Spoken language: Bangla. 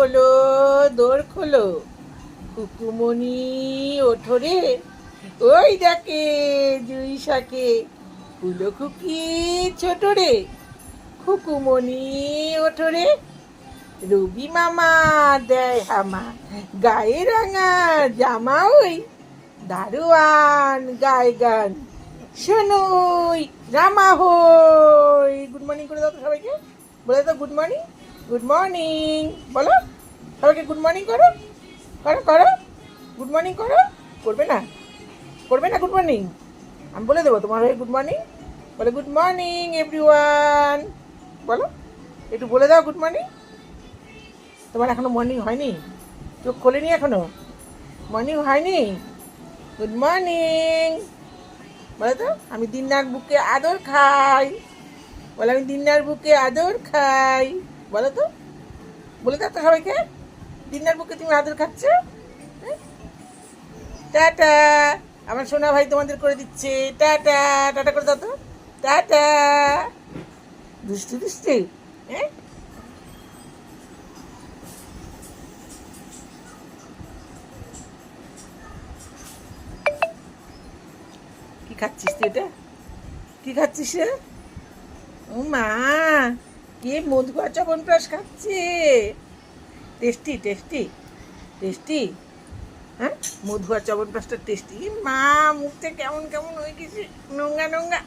খোলো, দোর খোলো, কুকুমনি ওঠো রে। ওই ডাকে জুই শাকে, কুলো খুকি ছোট রে, খুকুমনি ওঠো রে। রবি মামা দেয় হামা, গায়ে রাঙা জামা ওই, দারোয়ান গায় গান, শোনোই রামা হই। গুড মর্নিং করে দাও তো সবাইকে, বলে দাও গুড মর্নিং। গুড মর্নিং বলো, সবাইকে গুড মর্নিং করো, করো করো, গুড মর্নিং করো। করবে না, করবে না গুড মর্নিং? আমি বলে দেবো তোমার হয়ে গুড মর্নিং। বলে গুড মর্নিং এভরিওয়ান, বলো একটু বলে দাও গুড মর্নিং। তোমার এখনো মর্নিং হয়নি, চোখ খোলেনি এখনো, মর্নিং হয়নি? গুড মর্নিং বলো তো। আমি দিনার বুকে আদর খাই, বলে আমি দিনার বুকে আদর খাই, বলো তো, বলে দাও তো সবাইকে, দিনার বুকে তুমি আদর খাচ্ছ। হ্যাঁ? টাটা, আমার সোনা ভাই তোমাদের করে দিচ্ছে, টাটা, টাটা করে দাও তো, টাটা। দুষ্টু দুষ্টু, হ্যাঁ। কি খাচ্ছিস তুই এটা, কি খাচ্ছিস রে? ও মা, কে মধুয়া চবনপ্রাশ খাচ্ছে, টেস্টি টেস্টি টেস্টি। হ্যাঁ, মধুয়া চবনপ্রাশটা টেস্টি। মা, মুখটা কেমন কেমন হয়ে গেছে, নোংরা নোংরা।